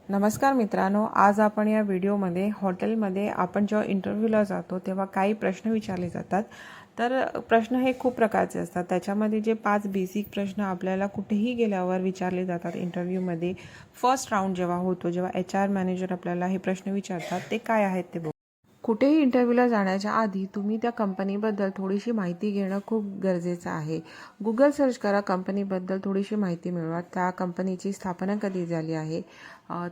नमस्कार मित्रांनो, आज आपण या व्हिडिओमध्ये हॉटेलमध्ये आपण जेव्हा इंटरव्ह्यूला जातो तेव्हा काही प्रश्न विचारले जातात. तर प्रश्न हे खूप प्रकारचे असतात. त्याच्यामध्ये जे 5 बेसिक प्रश्न आपल्याला कुठेही गेल्यावर विचारले जातात इंटरव्ह्यूमध्ये, फर्स्ट राऊंड जेव्हा होतो, जेव्हा HR मॅनेजर आपल्याला हे प्रश्न विचारतात, ते काय आहेत ते बघू. कुठेही इंटरव्ह्यूला जाण्याच्या आधी तुम्ही त्या कंपनीबद्दल थोडीशी माहिती घेणं खूप गरजेचं आहे. गुगल सर्च करा, कंपनीबद्दल थोडीशी माहिती मिळवा. त्या कंपनीची स्थापना कधी झाली आहे,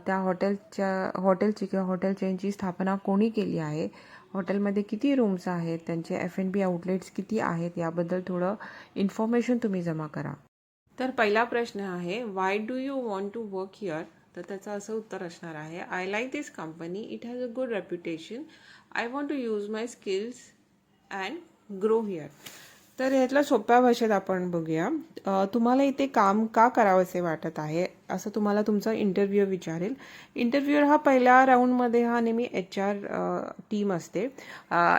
त्या हॉटेलची किंवा हॉटेल चेनची स्थापना कोणी केली आहे, हॉटेलमध्ये किती रूम्स आहेत, त्यांचे F&B आउटलेट्स किती आहेत, याबद्दल थोडं इन्फॉर्मेशन तुम्ही जमा करा. तर पहिला प्रश्न आहे, why do you want to work here? तर त्याचं असं उत्तर असणार आहे, I like this company, it has a good reputation, I want to use my skills and grow here. तर यातल्या सोप्या भाषेत आपण बघूया. तुम्हाला इथे काम का करावंसे वाटत आहे, असं तुम्हाला तुमचा इंटरव्ह्यू विचारेल. इंटरव्ह्यूअर हा पहिल्या राऊंडमध्ये हा नेहमी HR टीम असते.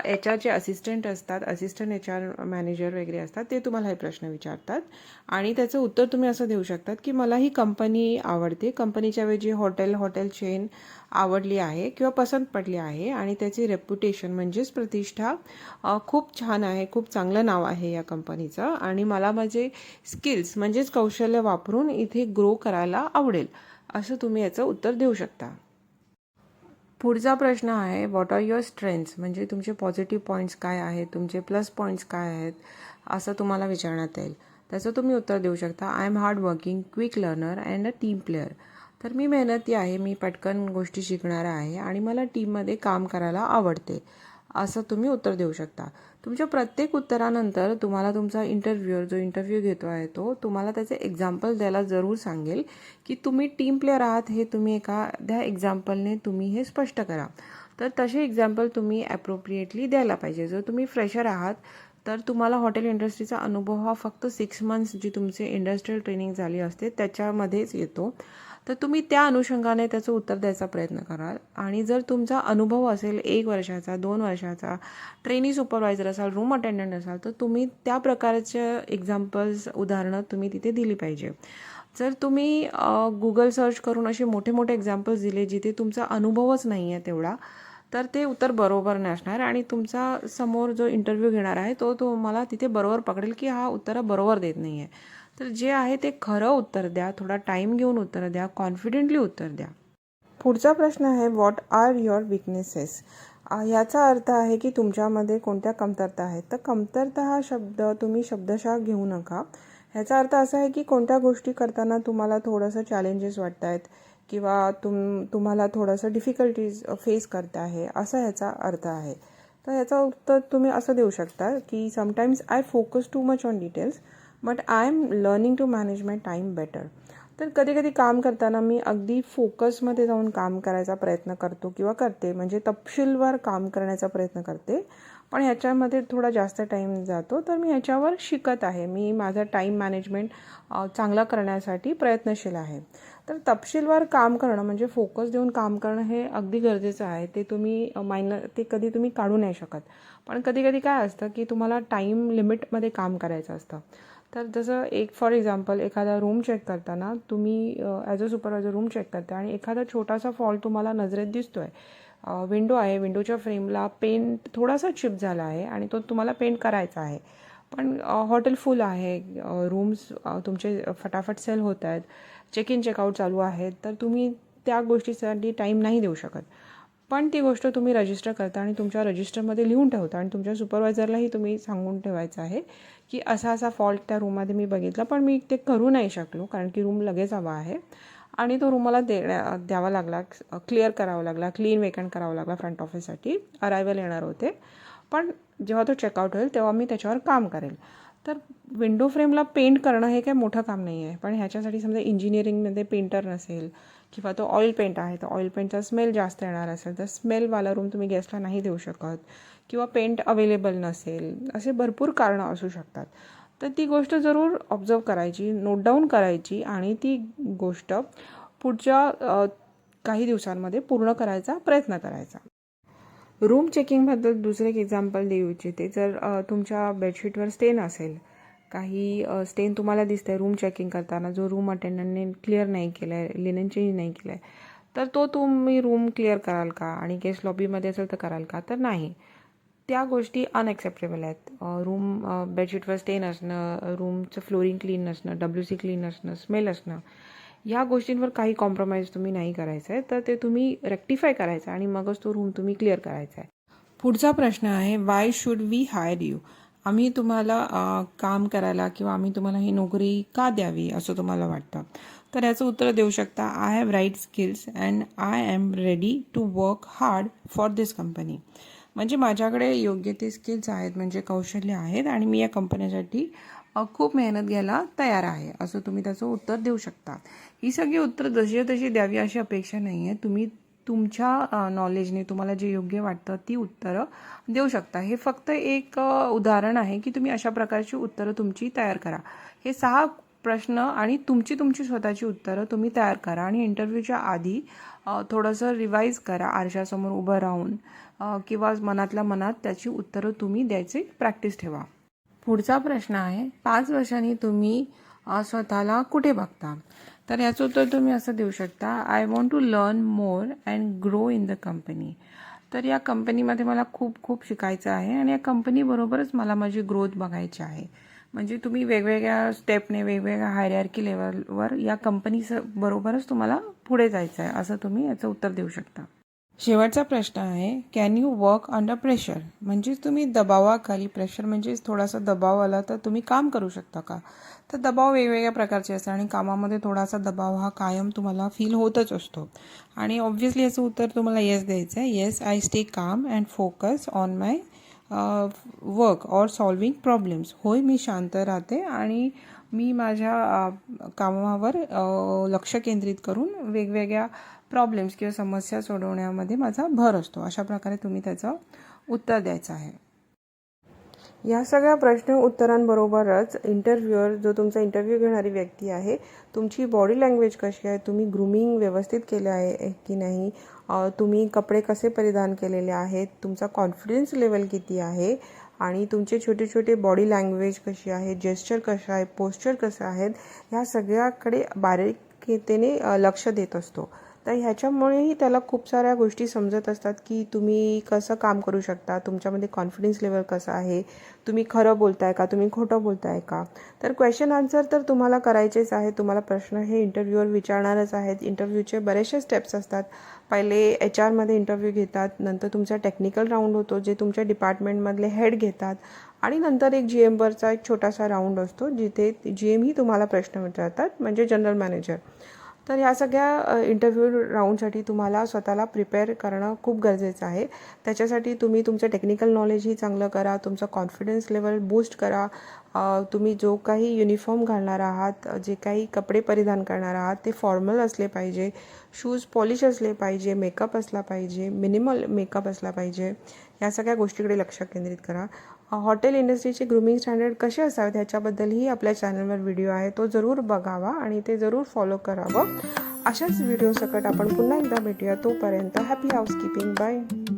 HRचे असिस्टंट असतात, असिस्टंट HR मॅनेजर वगैरे असतात, ते तुम्हाला हे प्रश्न विचारतात आणि त्याचं उत्तर तुम्ही असं देऊ शकतात की मला ही कंपनी आवडते, कंपनीच्या ऐवजी हॉटेल चेन आवडली आहे किंवा पसंत पडली आहे आणि त्याची रेप्युटेशन म्हणजेच प्रतिष्ठा खूप छान आहे, खूप चांगलं नाव आहे या कंपनीचं आणि मला माझे स्किल्स म्हणजेच कौशल्य वापरून इथे ग्रो करायला आवडेल, असं तुम्ही याचं उत्तर देऊ शकता. पुढचा प्रश्न आहे, व्हॉट आर युअर स्ट्रेंथ्स, म्हणजे तुमचे पॉझिटिव्ह पॉईंट्स काय आहेत, तुमचे प्लस पॉईंट्स काय आहेत, असं तुम्हाला विचारण्यात येईल. त्याचं तुम्ही उत्तर देऊ शकता, I am hard working, quick learner and a team player. तर मी मेहनती आहे, मी पटकन गोष्टी शिकणारा आहे आणि मला टीममध्ये काम करायला आवडते, असं तुम्ही उत्तर देऊ शकता. तुमच्या प्रत्येक उत्तरानंतर तुम्हाला तुमचा जो इंटरव्ह्यू घेतो आहे तो तुम्हाला त्याचे एक्झाम्पल द्यायला जरूर सांगेल की तुम्ही टीम प्लेअर आहात, हे तुम्ही एखाद्या एक्झाम्पलने तुम्ही हे स्पष्ट करा. तर तसे एक्झाम्पल तुम्ही ॲप्रोप्रिएटली द्यायला पाहिजे. जर तुम्ही फ्रेशर आहात तर तुम्हाला हॉटेल इंडस्ट्रीचा अनुभव हा फक्त 6 मंथ्स जी तुमचे इंडस्ट्रियल ट्रेनिंग झाली असते त्याच्यामध्येच येतो. तर तुम्ही त्या अनुषंगाने त्याचं उत्तर द्यायचा प्रयत्न कराल आणि जर तुमचा अनुभव असेल 1 वर्षाचा, 2 वर्षाचा, ट्रेनी सुपरवायझर असाल, रूम अटेंडंट असाल, तर तुम्ही त्या प्रकारच्या एक्झाम्पल्स, उदाहरणं तुम्ही तिथे दिली पाहिजे. जर तुम्ही गुगल सर्च करून असे मोठे मोठे एक्झाम्पल्स दिले जिथे तुमचा अनुभवच नाही आहे तेवढा, तर ते उत्तर बरोबर नसणार आणि तुमचा समोर जो इंटरव्ह्यू घेणार आहे तो तुम्हाला तिथे बरोबर पकडेल की हा उत्तर बरोबर देत नाही आहे. तर जे आहे ते खरं उत्तर द्या, थोडा टाईम घेऊन उत्तर द्या, कॉन्फिडेंटली उत्तर द्या. पुढचा प्रश्न आहे, व्हॉट आर युअर विकनेसेस? याचा अर्थ आहे की तुमच्यामध्ये कोणत्या कमतरता आहेत. तर कमतरता हा शब्द तुम्ही शब्दशः घेऊ नका. ह्याचा अर्थ असा आहे की कोणत्या गोष्टी करताना तुम्हाला थोडंसं चॅलेंजेस वाटत आहेत किंवा तुम्हाला थोडंसं डिफिकल्टीज फेस करता आहे, असा ह्याचा अर्थ आहे. तर ह्याचा उत्तर तुम्ही असं देऊ शकता की sometimes I focus too much on details but I am learning to manage my time better. तर कधी कधी काम करताना मी अगदी फोकसमध्ये जाऊन काम करायचा प्रयत्न करतो किंवा करते, म्हणजे तपशीलवार काम करण्याचा प्रयत्न करते, पण ह्याच्यामध्ये थोडा जास्त टाईम जातो. तर मी ह्याच्यावर शिकत आहे, मी माझा टाईम मॅनेजमेंट चांगला करण्यासाठी प्रयत्नशील आहे. तर तपशीलवार काम करणं म्हणजे फोकस देऊन काम करणं हे अगदी गरजेचं आहे. ते तुम्ही ते कधी तुम्ही काढू नाही शकत. पण कधी कधी काय असतं की तुम्हाला टाईम लिमिटमध्ये काम करायचं असतं. तर जसं फॉर एक्झाम्पल एखादा रूम चेक करताना तुम्ही as a supervisor room check करता आणि एखादा छोटासा फॉल्ट तुम्हाला नजरेत दिसतो आहे. विंडो आहे, विंडोच्या फ्रेमला पेंट थोडासा चिप झाला आहे आणि तो तुम्हाला पेंट करायचा आहे, पण हॉटेल फुल आहे, रूम्स तुमचे फटाफट सेल होत आहेत, चेक इन चेकआउट चालू आहेत, तर तुम्ही त्या गोष्टीसाठी टाईम नाही देऊ शकत. पण ती गोष्ट तुम्ही रजिस्टर करता आणि तुमच्या रजिस्टरमध्ये लिहून ठेवता आणि तुमच्या सुपरवायझरलाही तुम्ही सांगून ठेवायचं आहे की असा असा फॉल्ट त्या रूममध्ये मी बघितला, पण मी ते करू नाही शकलो कारण की रूम लगेच हवा आहे आणि तो रूम मला द्यावा लागला, क्लिअर करावा लागला, क्लीन वेकंट करावा लागला फ्रंट ऑफिससाठी. अरायवल येणार होते, पण जेव्हा तो चेकआउट होईल तेव्हा मी त्याच्यावर काम करेल. तर विंडो फ्रेमला पेंट करणं हे काही मोठं काम नाही आहे, पण ह्याच्यासाठी समजा इंजिनिअरिंगमध्ये पेंटर नसेल किंवा तो ऑइल पेंट आहे, तर ऑइल पेंटचा स्मेल जास्त येणार असेल तर स्मेलवाला रूम तुम्ही गेस्टला नाही देऊ शकत किंवा पेंट अवेलेबल नसेल, असे भरपूर कारणं असू शकतात. तर ती गोष्ट जरूर ऑब्झर्व करायची, नोट डाऊन करायची आणि ती गोष्ट पुढच्या काही दिवसांमध्ये पूर्ण करायचा प्रयत्न करायचा. रूम चेकिंगबद्दल दुसरे एक एक्झाम्पल देऊ इच्छिते. जर तुमच्या बेडशीटवर स्टेन असेल, काही स्टेन तुम्हाला दिसतं आहे रूम चेकिंग करताना, जो रूम अटेंडंटने क्लिअर नाही केलं आहे, लिनन चेंज नाही केलं आहे, तर तो तुम्ही रूम क्लिअर कराल का, आणि गेस्ट लॉबीमध्ये असेल तर कराल का, तर नाही. त्या गोष्टी अनॲक्सेप्टेबल आहेत. रूम बेडशीटवर स्टेन असणं, रूमचं फ्लोरिंग क्लीन नसणं, WC क्लीन नसणं, स्मेल असणं, या गोष्टींवर काही कॉम्प्रोमाइज तुम्ही नाही करायचं आहे. तर ते तुम्ही रेक्टिफाय करायचं आणि मगच तो रूम तुम्ही क्लिअर करायचा आहे. पुढचा प्रश्न आहे, why should we hire you? आम्ही तुम्हाला काम करायला किंवा आम्ही तुम्हाला ही नोकरी का द्यावी असं तुम्हाला वाटतं? तर याचं उत्तर देऊ शकता, I have right skills and I am ready to work hard for this company. म्हणजे माझ्याकडे योग्य ते स्किल्स आहेत, म्हणजे कौशल्य आहेत, आणि मी या कंपनीसाठी खूप मेहनत घ्यायला तयार आहे, असं तुम्ही त्याचं उत्तर देऊ शकता. ही सगळी उत्तर जशी तशी द्यावी अशी अपेक्षा नाही आहे. तुम्ही तुमच्या नॉलेजने तुम्हाला जे योग्य वाटतं ती उत्तरं देऊ शकता. हे फक्त एक उदाहरण आहे की तुम्ही अशा प्रकारची उत्तरं तुमची तयार करा. हे 6 प्रश्न आणि तुमची स्वतःची उत्तरं तुम्ही तयार करा आणि इंटरव्ह्यूच्या आधी थोडंसं रिवाईज करा आरशासमोर उभं राहून, किंवा मनातल्या मनात त्याची उत्तरं तुम्ही द्यायची प्रॅक्टिस ठेवा. पुढचा प्रश्न आहे, 5 वर्षांनी तुम्ही स्वतःला कुठे बघता? तर याचं उत्तर तुम्ही असं देऊ शकता, I want to learn more and grow in the company. तर या कंपनीमध्ये मला खूप शिकायचं आहे आणि या कंपनीबरोबरच मला माझी ग्रोथ बघायची आहे. म्हणजे तुम्ही वेगवेगळ्या स्टेपने, वेगवेगळ्या हायरार्की लेवलवर या बरोबरच तुम्हाला पुढे जायचं आहे, असं तुम्ही याचं उत्तर देऊ शकता. शेवटचा प्रश्न आहे, can you work under pressure? म्हणजेच तुम्ही दबावाखाली, प्रेशर म्हणजेच थोडासा दबाव आला तर तुम्ही काम करू शकता का? तर दबाव वेगवेगळ्या प्रकारचे असतात आणि कामामध्ये थोडासा दबाव हा कायम तुम्हाला फील होतच असतो. आणि ऑब्व्हियसली याचं उत्तर तुम्हाला येस द्यायचं आहे. Yes, I stay calm and focus on my work or solving problems. होय, मी शांत राहते आणि मी माझ्या कामावर लक्ष केंद्रित करून वेगवेगळ्या प्रॉब्लेम्स किंवा समस्या सोडवण्यामध्ये माझा भर असतो. अशा प्रकारे तुम्ही त्याचं उत्तर द्यायचं आहे. या सगळ्या प्रश्न उत्तरांबरोबरच इंटरव्ह्यूअर, जो तुमचा इंटरव्ह्यू घेणारी व्यक्ती आहे, तुमची बॉडी लँग्वेज कशी आहे, तुम्ही ग्रूमिंग व्यवस्थित केलं आहे की नाही, तुम्ही कपडे कसे परिधान केलेले आहेत, तुमचा कॉन्फिडन्स लेवल किती आहे, आणि तुमचे छोटे बॉडी लँग्वेज कशी आहे, जेस्चर कसं आहे, पोस्चर कसं आहेत, ह्या सगळ्याकडे बारीकतेने लक्ष देत असतो. तर ह्याच्यामुळेही त्याला खूप साऱ्या गोष्टी समजत असतात की तुम्ही कसं काम करू शकता, तुमच्यामध्ये कॉन्फिडन्स लेवल कसं आहे, तुम्ही खरं बोलताय का, तुम्ही खोटं बोलताय का. तर क्वेश्चन आन्सर तर तुम्हाला करायचेच आहे. तुम्हाला प्रश्न हे इंटरव्ह्यूवर विचारणारच आहेत. इंटरव्ह्यूचे बरेचसे स्टेप्स असतात. पहिले HR इंटरव्ह्यू घेतात, नंतर तुमचा टेक्निकल राऊंड होतो जे तुमच्या डिपार्टमेंटमधले हेड घेतात, आणि नंतर एक GMवरचा एक छोटासा राऊंड असतो जिथे GM ही तुम्हाला प्रश्न विचारतात, म्हणजे जनरल मॅनेजर. तर ह्या सगळ्या इंटरव्ह्यू राऊंडसाठी तुम्हाला स्वतःला प्रिपेअर करणं खूप गरजेचं आहे. त्याच्यासाठी तुम्ही तुमचं टेक्निकल नॉलेजही चांगलं करा, तुमचं कॉन्फिडन्स लेवल बूस्ट करा. तुम्ही जो काही युनिफॉर्म घालणार आहात, जे काही कपडे परिधान करणार आहात, ते फॉर्मल असले पाहिजे, शूज पॉलिश असले पाहिजे, मेकअप असला पाहिजे, मिनिमल मेकअप असला पाहिजे. या सगळ्या गोष्टीकडे लक्ष केंद्रित करा. हॉटेल इंडस्ट्रीचे ग्रूमिंग स्टँडर्ड कसे असावेत ह्याच्याबद्दलही आपल्या चॅनलवर व्हिडिओ आहे, तो जरूर बघावा आणि ते जरूर फॉलो करावं. अशाच व्हिडिओ सकट आपण पुन्हा एकदा भेटूया. तोपर्यंत हॅपी हाऊसकीपिंग. बाय.